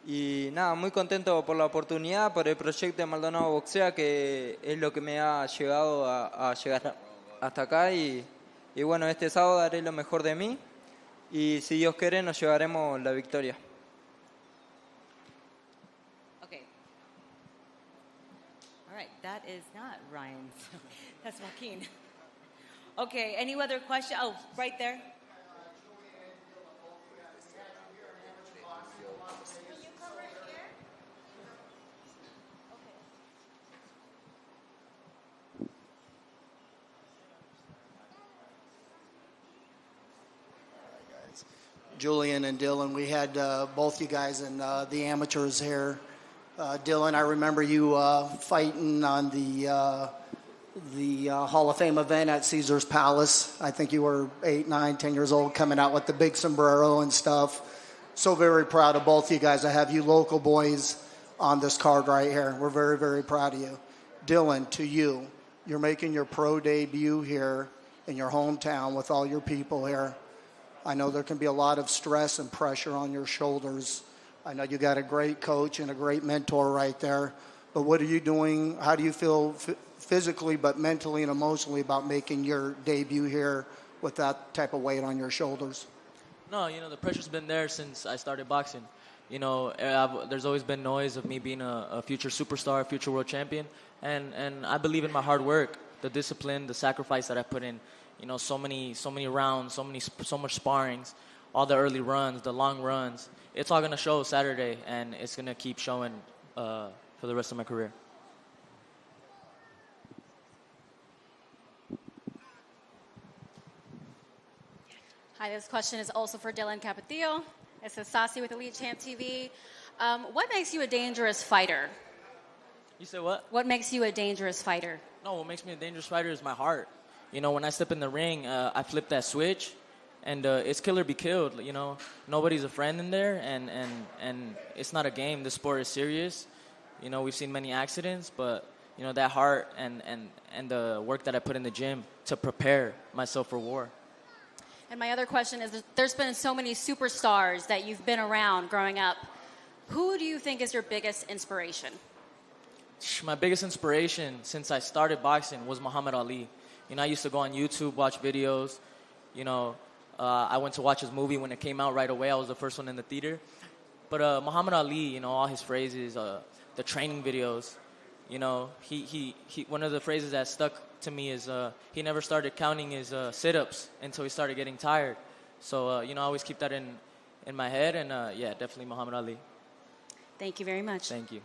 [SPEAKER 16] y nada, muy contento por la oportunidad, por el proyecto de Maldonado Boxea, que es lo que me ha llegado a llegar hasta acá y bueno, este sábado daré lo mejor de mí y si Dios quiere nos llevaremos la victoria.
[SPEAKER 1] All right, that is not Ryan's. That's Joaquin. Okay, any other question? Oh, right there.
[SPEAKER 2] Julian and Dylan, we had both you guys in the amateurs here. Dylan, I remember you fighting on the Hall of Fame event at Caesar's Palace. I think you were 8, 9, 10 years old, coming out with the big sombrero and stuff. So very proud of both you guys to have you local boys on this card right here. We're very, very proud of you. Dylan, to you, you're making your pro debut here in your hometown with all your people here. I know there can be a lot of stress and pressure on your shoulders. I know you got a great coach and a great mentor right there. But what are you doing? How do you feel physically, but mentally and emotionally about making your debut here with that type of weight on your shoulders?
[SPEAKER 11] No, the pressure's been there since I started boxing. There's always been noise of me being a future superstar, a future world champion. And I believe in my hard work, the discipline, the sacrifice that I put in. So many rounds, so much sparrings, all the early runs, the long runs. It's all going to show Saturday, and it's going to keep showing for the rest of my career.
[SPEAKER 17] Hi, this question is also for Dylan Capetillo. It says Sassy with Elite Champ TV. What makes you a dangerous fighter?
[SPEAKER 11] You said what?
[SPEAKER 17] What makes you a dangerous fighter?
[SPEAKER 11] No, what makes me a dangerous fighter is my heart. When I step in the ring, I flip that switch, and it's kill or be killed. Nobody's a friend in there, and it's not a game. The sport is serious. We've seen many accidents, but that heart and the work that I put in the gym to prepare myself for war.
[SPEAKER 17] And my other question is, there's been so many superstars that you've been around growing up. Who do you think is your biggest inspiration?
[SPEAKER 11] My biggest inspiration since I started boxing was Muhammad Ali. I used to go on YouTube, watch videos. I went to watch his movie when it came out right away. I was the first one in the theater. But Muhammad Ali, all his phrases, the training videos, he one of the phrases that stuck to me is he never started counting his sit-ups until he started getting tired. So, I always keep that in my head. And, yeah, definitely Muhammad Ali.
[SPEAKER 17] Thank you very much.
[SPEAKER 11] Thank you.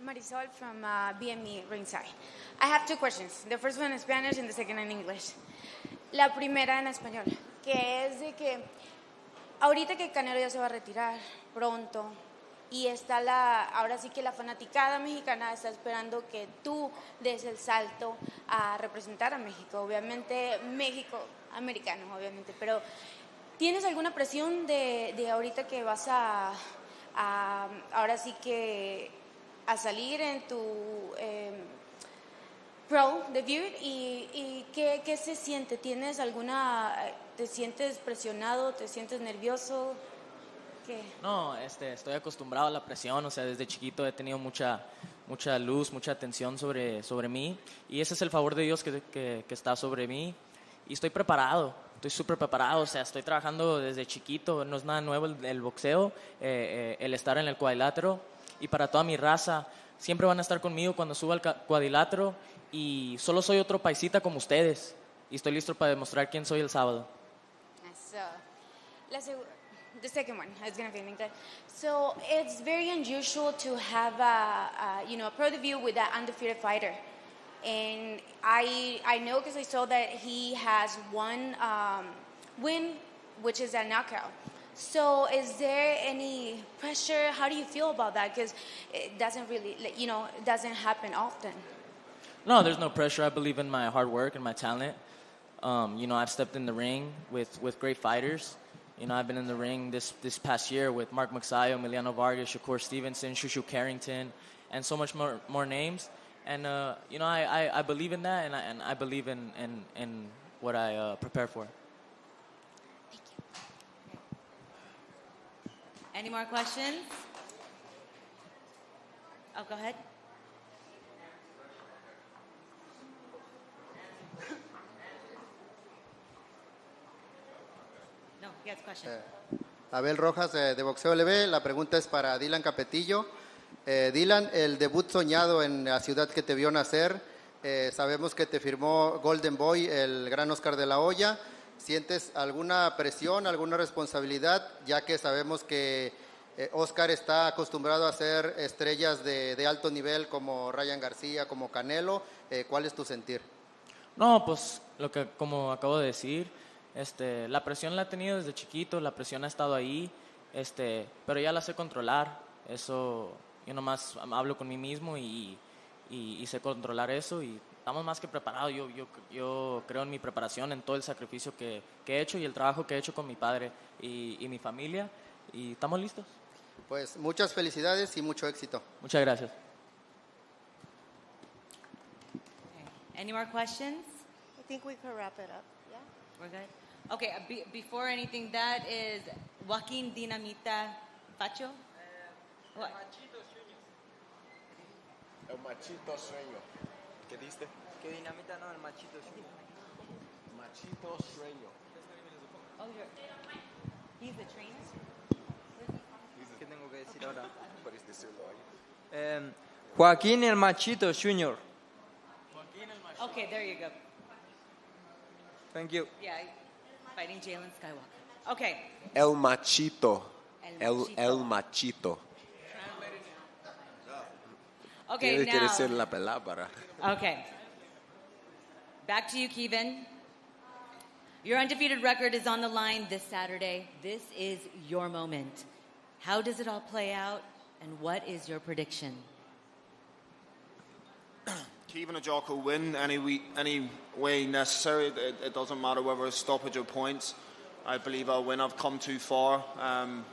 [SPEAKER 18] Marisol from BME Ringside. I have two questions. The first one in Spanish and the second in English. La primera en español, que es de que ahorita que Canelo ya se va a retirar pronto y está ahora sí que la fanaticada mexicana está esperando que tú des el salto a representar a México. Obviamente, México, americano, obviamente, pero ¿tienes alguna presión de ahorita que vas a ahora sí que a salir en tu pro debut y qué se siente? ¿Tienes te sientes presionado, te sientes nervioso? ¿Qué?
[SPEAKER 11] No, estoy acostumbrado a la presión, desde chiquito he tenido mucha luz, mucha atención sobre mí y ese es el favor de Dios que está sobre mí y estoy preparado. Estoy súper preparado, estoy trabajando desde chiquito, no es nada nuevo el boxeo, el estar en el cuadrilátero. Y para toda mi raza, siempre van a estar conmigo cuando suba al cuadrilátero y solo soy otro paisita como ustedes y estoy listo para demostrar quién soy el sábado.
[SPEAKER 18] The second one is going to be in English. So it's very unusual to have a pro debut with an undefeated fighter. And I know because I saw that he has one win, which is a knockout. So is there any pressure? How do you feel about that? Because it doesn't really, it doesn't happen often.
[SPEAKER 11] No, there's no pressure. I believe in my hard work and my talent. I've stepped in the ring with great fighters. I've been in the ring this past year with Mark Magsayo, Emiliano Vargas, Shakur Stevenson, Shushu Carrington, and so much more names. And, I believe in that, and I believe in what I prepare for.
[SPEAKER 1] Any more questions? Oh, go ahead. No, he has a question.
[SPEAKER 19] Abel Rojas de Boxeo LB. La pregunta es para Dylan Capetillo. Dylan, el debut soñado en la ciudad que te vio nacer, sabemos que te firmó Golden Boy, el gran Oscar de la Hoya. ¿Sientes alguna presión, alguna responsabilidad, ya que sabemos que Oscar está acostumbrado a hacer estrellas de alto nivel como Ryan García, como Canelo? ¿Cuál es tu sentir?
[SPEAKER 11] No, pues como acabo de decir, la presión la he tenido desde chiquito, la presión ha estado ahí, pero ya la sé controlar. Eso, yo nomás hablo con mí mismo y sé controlar eso, y estamos más que preparados. Yo creo en mi preparación, en todo el sacrificio que he hecho y el trabajo que he hecho con mi padre y mi familia, y estamos listos.
[SPEAKER 19] Pues muchas felicidades y mucho éxito.
[SPEAKER 11] Muchas gracias.
[SPEAKER 1] Any more questions?
[SPEAKER 14] I think we could wrap it up. Yeah?
[SPEAKER 1] We're good? Okay, before anything, that is Joaquin Dinamita Facho? What?
[SPEAKER 3] El machito sueño. ¿Qué diste?
[SPEAKER 16] Que dinamita no, el machito sueño.
[SPEAKER 3] Machito sueño.
[SPEAKER 1] Oh, he's the trainer?
[SPEAKER 16] ¿Qué tengo que decir ahora?
[SPEAKER 3] Puedes decirlo ahí.
[SPEAKER 16] Joaquín el Machito Jr.
[SPEAKER 1] Okay, there you go.
[SPEAKER 16] Thank you.
[SPEAKER 1] Yeah, fighting Jalen Skywalker. Okay.
[SPEAKER 3] El machito. El machito.
[SPEAKER 1] Okay,
[SPEAKER 3] Tienes que
[SPEAKER 1] now.
[SPEAKER 3] decir la palabra.
[SPEAKER 1] Okay. Back to you, Kevin. Your undefeated record is on the line this Saturday. This is your moment. How does it all play out, and what is your prediction?
[SPEAKER 12] Kevin Ajako win any way necessary. It doesn't matter whether it's stoppage or points. I believe I'll win. I've come too far. I'm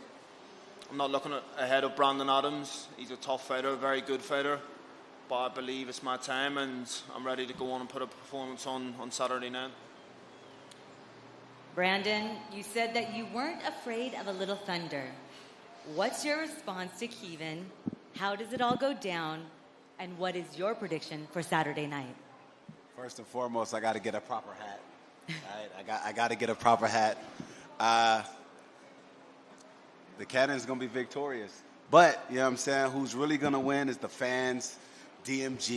[SPEAKER 12] not looking ahead of Brandon Adams. He's a tough fighter, a very good fighter. But I believe it's my time, and I'm ready to go on and put a performance on Saturday night.
[SPEAKER 1] Brandon, you said that you weren't afraid of a little thunder. What's your response to Kevin? How does it all go down? And what is your prediction for Saturday night?
[SPEAKER 4] First and foremost, I got to get a proper hat. Right? I got to get a proper hat. The Cannon's going to be victorious. But, you know what I'm saying, who's really going to win is the fans, DMG.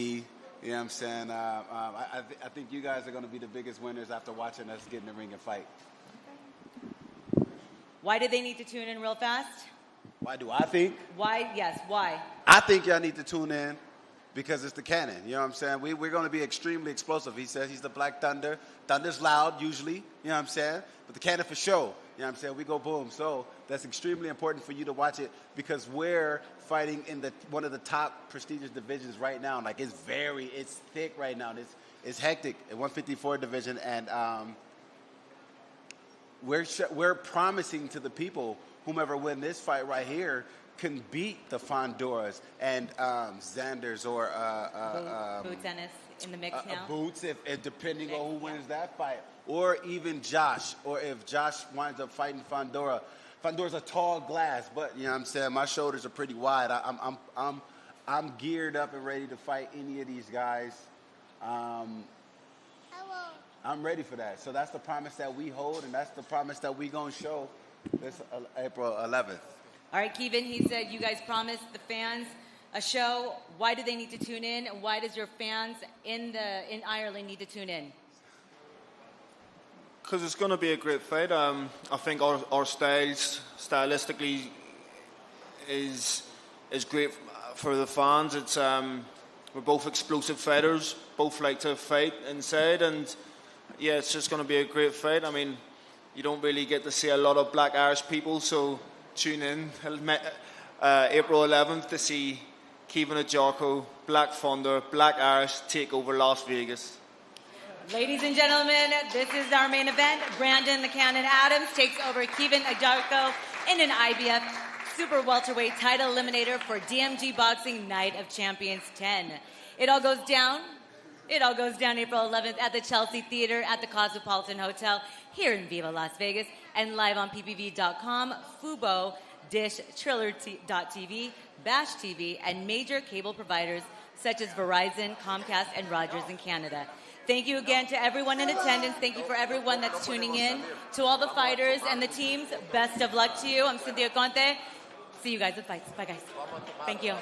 [SPEAKER 4] You know what I'm saying? I think you guys are going to be the biggest winners after watching us get in the ring and fight.
[SPEAKER 1] Why do they need to tune in real fast?
[SPEAKER 4] Why do I think?
[SPEAKER 1] Why? Yes, why?
[SPEAKER 4] I think y'all need to tune in because it's the Cannon. You know what I'm saying? We're going to be extremely explosive. He says he's the Black Thunder. Thunder's loud usually, you know what I'm saying? But the Cannon for show, you know what I'm saying? We go boom. So that's extremely important for you to watch it because we're fighting in one of the top prestigious divisions right now. Like it's thick right now. It's hectic at 154 division, and we're promising to the people, whomever win this fight right here can beat the Fonduras and Xanders or
[SPEAKER 1] Boots Ennis in the mix now.
[SPEAKER 4] Boots, if depending on who wins that fight, or even Josh, or if Josh winds up fighting Fondura. Fondura's a tall glass, but you know what I'm saying, my shoulders are pretty wide. I'm geared up and ready to fight any of these guys. I'm ready for that. So that's the promise that we hold, and that's the promise that we gonna show this April 11th.
[SPEAKER 1] All right, Kevin, he said you guys promised the fans a show. Why do they need to tune in? And why does your fans in Ireland need to tune in?
[SPEAKER 12] Because it's going to be a great fight. I think our stylistically is great for the fans. It's we're both explosive fighters, both like to fight inside, and yeah, it's just going to be a great fight. I mean, you don't really get to see a lot of Black Irish people, so tune in April 11th to see Kevin Ajako, Black Thunder, Black Irish take over Las Vegas.
[SPEAKER 1] Ladies and gentlemen, this is our main event. Brandon the Cannon Adams takes over Kevin Ajako in an IBF Super Welterweight title eliminator for DMG Boxing Night of Champions 10. It all goes down April 11th at the Chelsea Theater at the Cosmopolitan Hotel here in Viva Las Vegas and live on ppv.com, Fubo, Dish, Triller.tv, Bash TV, and major cable providers such as Verizon, Comcast, and Rogers in Canada. Thank you again to everyone in attendance. Thank you for everyone that's tuning in. To all the fighters and the teams, best of luck to you. I'm Cynthia Conte. See you guys at fights. Bye, guys. Thank you.